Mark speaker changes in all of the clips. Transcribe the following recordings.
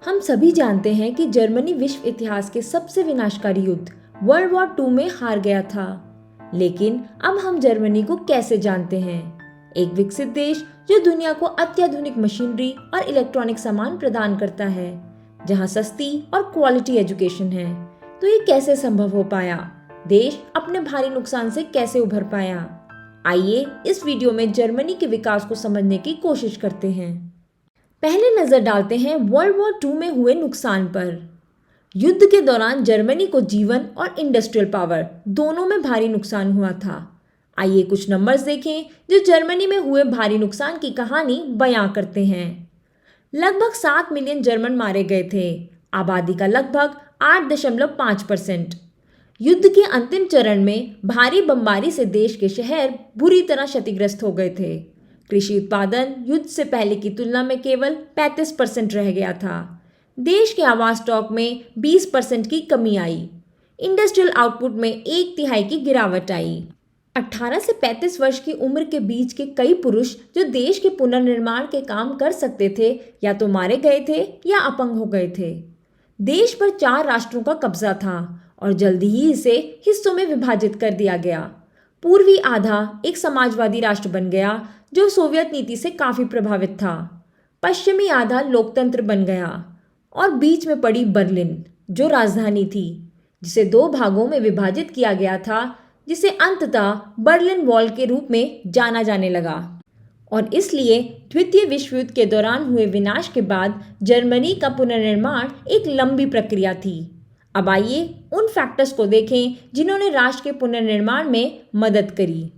Speaker 1: हम सभी जानते हैं कि जर्मनी विश्व इतिहास के सबसे विनाशकारी युद्ध वर्ल्ड वॉर 2 में हार गया था। लेकिन अब हम जर्मनी को कैसे जानते हैं? एक विकसित देश जो दुनिया को अत्याधुनिक मशीनरी और इलेक्ट्रॉनिक सामान प्रदान करता है, जहां सस्ती और क्वालिटी एजुकेशन है। तो ये कैसे संभव हो पाया? देश अपने भारी नुकसान से कैसे उभर पाया? आइए इस वीडियो में जर्मनी के विकास को समझने की कोशिश करते हैं। पहले नजर डालते हैं वर्ल्ड वॉर 2 में हुए नुकसान पर। युद्ध के दौरान जर्मनी को जीवन और इंडस्ट्रियल पावर दोनों में भारी नुकसान हुआ था। आइए कुछ नंबर्स देखें जो जर्मनी में हुए भारी नुकसान की कहानी बयां करते हैं। लगभग 7 मिलियन जर्मन मारे गए थे, आबादी का लगभग 8.5%। युद्ध के अंतिम चरण में भारी बमबारी से देश के शहर बुरी तरह क्षतिग्रस्त हो गए थे। कृषि उत्पादन युद्ध से पहले की तुलना में केवल 35% रह गया था। देश के आवास स्टॉक में 20% की कमी आई। इंडस्ट्रियल आउटपुट में 1/3 की गिरावट आई। 18 से 35 वर्ष की उम्र के बीच के कई पुरुष जो देश के पुनर्निर्माण के काम कर सकते थे, या तो मारे गए थे या अपंग हो गए थे। देश पर 4 राष्ट्रों का कब्जा था और जल्दी ही इसे हिस्सों में विभाजित कर दिया गया। पूर्वी आधा एक समाजवादी राष्ट्र बन गया जो सोवियत नीति से काफी प्रभावित था। पश्चिमी आधा लोकतंत्र बन गया और बीच में पड़ी बर्लिन जो राजधानी थी, जिसे 2 भागों में विभाजित किया गया था, जिसे अंततः बर्लिन वॉल के रूप में जाना जाने लगा। और इसलिए द्वितीय विश्व युद्ध के दौरान हुए विनाश के बाद जर्मनी का पुनर्निर्माण एक लंबी प्रक्रिया थी। अब आइए उन फैक्टर्स को देखें जिन्होंने राष्ट्र के पुनर्निर्माण में मदद करी।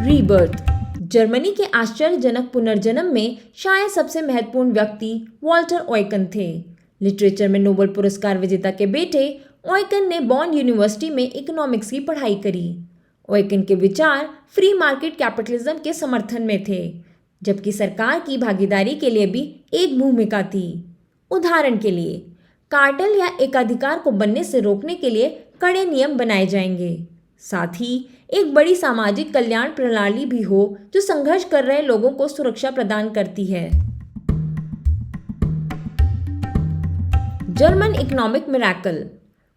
Speaker 1: रीबर्थ। जर्मनी के आश्चर्यजनक पुनर्जन्म में शायद सबसे महत्वपूर्ण व्यक्ति वॉल्टर ऑयकन थे। लिटरेचर में नोबेल पुरस्कार विजेता के बेटे ऑयकन ने बॉन यूनिवर्सिटी में इकोनॉमिक्स की पढ़ाई करी। ऑयकन के विचार फ्री मार्केट कैपिटलिज्म के समर्थन में थे, जबकि सरकार की भागीदारी के लिए भी एक भूमिका थी। उदाहरण के लिए, कार्टेल या एकाधिकार को बनने से रोकने के लिए कड़े नियम बनाए जाएंगे। साथ ही एक बड़ी सामाजिक कल्याण प्रणाली भी हो जो संघर्ष कर रहे लोगों को सुरक्षा प्रदान करती है। German economic miracle.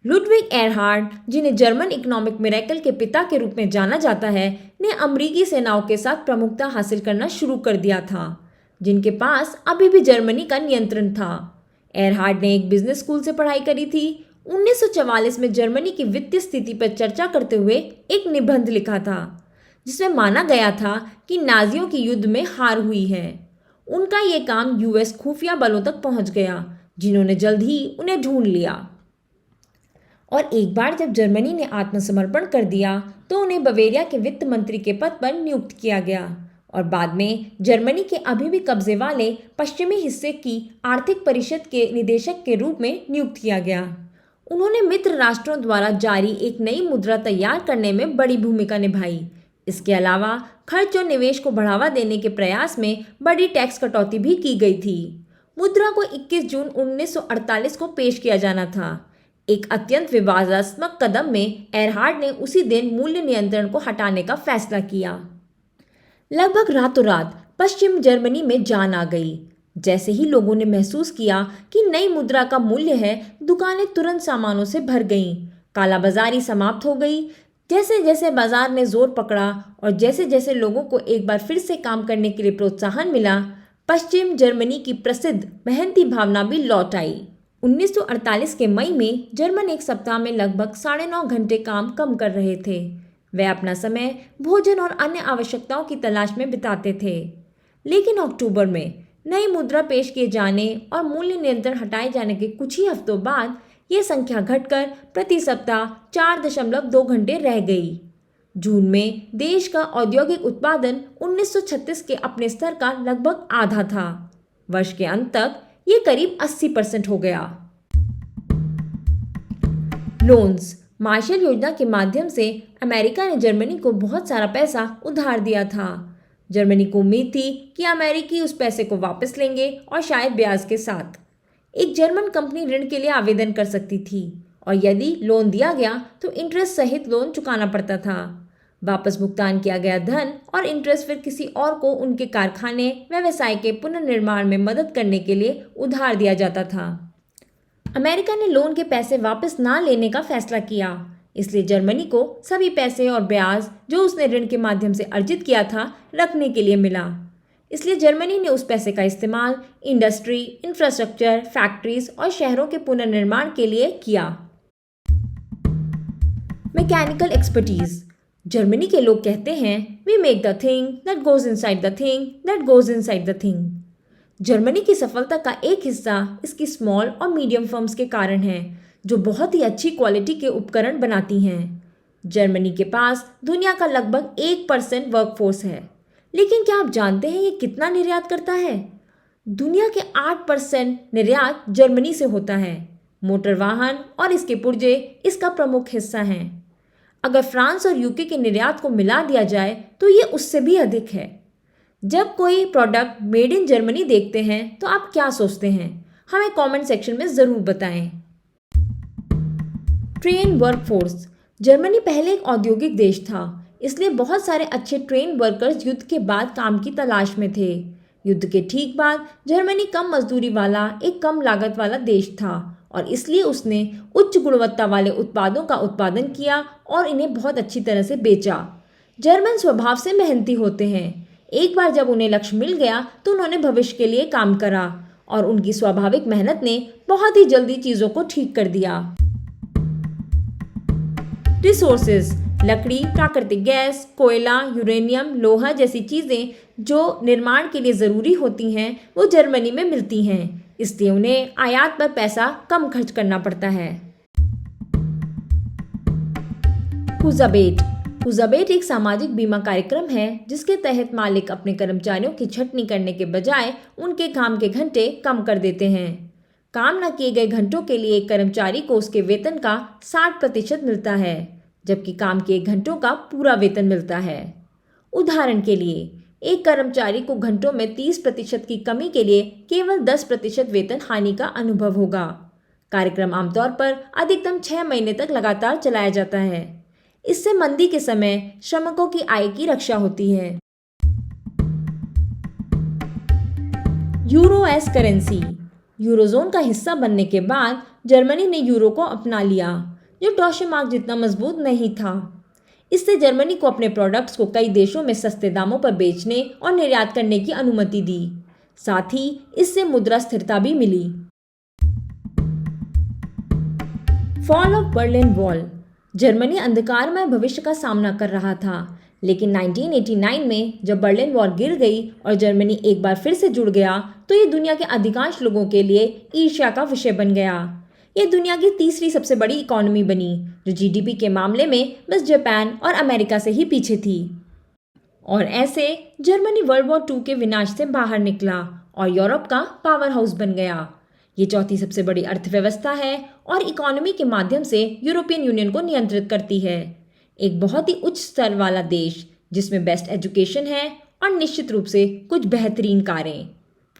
Speaker 1: Ludwig Erhard, जिन्हें जर्मन इकोनॉमिक मिरेकल के पिता के रूप में जाना जाता है, ने अमेरिकी सेनाओं के साथ प्रमुखता हासिल करना शुरू कर दिया था, जिनके पास अभी भी जर्मनी का नियंत्रण था। एरहार्ड ने एक बिजनेस स्कूल से पढ़ाई करी थी। 1944 में जर्मनी की वित्तीय स्थिति पर चर्चा करते हुए एक निबंध लिखा था, जिसमें माना गया था कि नाजियों की युद्ध में हार हुई है। उनका ये काम यूएस खुफिया बलों तक पहुंच गया, जिन्होंने जल्द ही उन्हें ढूंढ लिया। और एक बार जब जर्मनी ने आत्मसमर्पण कर दिया तो उन्हें बवेरिया के वित्त मंत्री के पद पर नियुक्त किया गया और बाद में जर्मनी के अभी भी कब्जे वाले पश्चिमी हिस्से की आर्थिक परिषद के निदेशक के रूप में नियुक्त किया गया। उन्होंने मित्र राष्ट्रों द्वारा जारी एक नई मुद्रा तैयार करने में बड़ी भूमिका निभाई। इसके अलावा खर्च और निवेश को बढ़ावा देने के प्रयास में बड़ी टैक्स कटौती भी की गई थी। मुद्रा को 21 जून 1948 को पेश किया जाना था। एक अत्यंत विवादास्पद कदम में एरहार्ड ने उसी दिन मूल्य नियंत्रण को हटाने का फैसला किया। लगभग रातों रात पश्चिम जर्मनी में जान आ गई। जैसे ही लोगों ने महसूस किया कि नई मुद्रा का मूल्य है, दुकानें तुरंत सामानों से भर गईं। कालाबाजारी समाप्त हो गई। जैसे जैसे बाजार ने जोर पकड़ा और जैसे जैसे लोगों को एक बार फिर से काम करने के लिए प्रोत्साहन मिला, पश्चिम जर्मनी की प्रसिद्ध मेहनती भावना भी लौट आई। 1948 के मई में जर्मन एक सप्ताह में लगभग 9.5 घंटे काम कम कर रहे थे। वे अपना समय भोजन और अन्य आवश्यकताओं की तलाश में बिताते थे। लेकिन अक्टूबर में नई मुद्रा पेश किए जाने और मूल्य नियंत्रण हटाए जाने के कुछ ही हफ्तों बाद यह संख्या घटकर प्रति सप्ताह 4.2 घंटे रह गई। जून में देश का औद्योगिक उत्पादन 1936 के अपने स्तर का लगभग आधा था। वर्ष के अंत तक ये करीब 80% हो गया। लोन्स। मार्शल योजना के माध्यम से अमेरिका ने जर्मनी को बहुत सारा पैसा उधार दिया था। जर्मनी को उम्मीद थी कि अमेरिकी उस पैसे को वापस लेंगे और शायद ब्याज के साथ। एक जर्मन कंपनी ऋण के लिए आवेदन कर सकती थी और यदि लोन दिया गया तो इंटरेस्ट सहित लोन चुकाना पड़ता था। वापस भुगतान किया गया धन और इंटरेस्ट फिर किसी और को उनके कारखाने व्यवसाय के पुनर्निर्माण में मदद करने के लिए उधार दिया जाता था। अमेरिका ने लोन के पैसे वापस ना लेने का फैसला किया, इसलिए जर्मनी को सभी पैसे और ब्याज जो उसने ऋण के माध्यम से अर्जित किया था रखने के लिए मिला। इसलिए जर्मनी ने उस पैसे का इस्तेमाल इंडस्ट्री, इंफ्रास्ट्रक्चर, फैक्ट्रीज और शहरों के पुनर्निर्माण के लिए किया। Mechanical expertise. जर्मनी के लोग कहते हैं we make the thing that goes inside the thing that goes inside the thing. Germany की सफलता का एक हिस्सा इसकी स्मॉल और मीडियम फर्म्स के कारण है जो बहुत ही अच्छी क्वालिटी के उपकरण बनाती हैं। जर्मनी के पास दुनिया का लगभग 1% वर्कफोर्स है, लेकिन क्या आप जानते हैं ये कितना निर्यात करता है? दुनिया के 8% निर्यात जर्मनी से होता है। मोटर वाहन और इसके पुर्जे इसका प्रमुख हिस्सा हैं। अगर फ्रांस और यूके के निर्यात को मिला दिया जाए तो ये उससे भी अधिक है। जब कोई प्रोडक्ट मेड इन जर्मनी देखते हैं तो आप क्या सोचते हैं? हमें कमेंट सेक्शन में ज़रूर बताएं। Train workforce. जर्मनी पहले एक औद्योगिक देश था, इसलिए बहुत सारे अच्छे ट्रेन वर्कर्स युद्ध के बाद काम की तलाश में थे। युद्ध के ठीक बाद जर्मनी कम मजदूरी वाला एक कम लागत वाला देश था और इसलिए उसने उच्च गुणवत्ता वाले उत्पादों का उत्पादन किया और इन्हें बहुत अच्छी तरह से बेचा। जर्मन स्वभाव से मेहनती होते हैं। एक बार जब उन्हें लक्ष्य मिल गया तो उन्होंने भविष्य के लिए काम करा और उनकी स्वाभाविक मेहनत ने बहुत ही जल्दी चीज़ों को ठीक कर दिया। रिसोर्सेज। लकड़ी, प्राकृतिक गैस, कोयला, यूरेनियम, लोहा जैसी चीज़ें जो निर्माण के लिए ज़रूरी होती हैं वो जर्मनी में मिलती हैं, इसलिए उन्हें आयात पर पैसा कम खर्च करना पड़ता है। कुजाबेट। कुजाबेट एक सामाजिक बीमा कार्यक्रम है जिसके तहत मालिक अपने कर्मचारियों की छंटनी करने के बजाय उनके काम के घंटे कम कर देते हैं। काम न किए गए घंटों के लिए एक कर्मचारी को उसके वेतन का 60% मिलता है, जबकि काम किए घंटों का पूरा वेतन मिलता है। उदाहरण के लिए एक कर्मचारी को घंटों में 30% की कमी के लिए केवल 10% वेतन हानि का अनुभव होगा। कार्यक्रम आमतौर पर अधिकतम 6 महीने तक लगातार चलाया जाता है। इससे मंदी के समय श्रमिकों की आय की रक्षा होती है। Euro S currency. यूरोजोन का हिस्सा बनने के बाद जर्मनी ने यूरो को अपना लिया, जो डॉशे मार्क जितना मजबूत नहीं था। इससे जर्मनी को अपने प्रोडक्ट्स को कई देशों में सस्ते दामों पर बेचने और निर्यात करने की अनुमति दी। साथ ही इससे मुद्रा स्थिरता भी मिली। Fall of Berlin wall. Germany अंधकारमय भविष्य का सामना कर रहा था, लेकिन 1989 में जब बर्लिन वॉल गिर गई और जर्मनी एक बार फिर से जुड़ गया तो ये दुनिया के अधिकांश लोगों के लिए ईर्ष्या का विषय बन गया। ये दुनिया की तीसरी सबसे बड़ी इकोनॉमी बनी, जो जीडीपी के मामले में बस जापान और अमेरिका से ही पीछे थी। और ऐसे जर्मनी वर्ल्ड वॉर 2 के विनाश से बाहर निकला और यूरोप का पावर हाउस बन गया। ये चौथी सबसे बड़ी अर्थव्यवस्था है और इकोनॉमी के माध्यम से यूरोपियन यूनियन को नियंत्रित करती है। एक बहुत ही उच्च स्तर वाला देश जिसमें बेस्ट एजुकेशन है और निश्चित रूप से कुछ बेहतरीन कारें।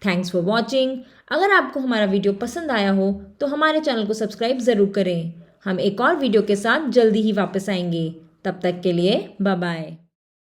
Speaker 1: Thanks for watching. अगर आपको हमारा वीडियो पसंद आया हो तो हमारे चैनल को सब्सक्राइब ज़रूर करें। हम एक और वीडियो के साथ जल्दी ही वापस आएंगे। तब तक के लिए बाय बाय।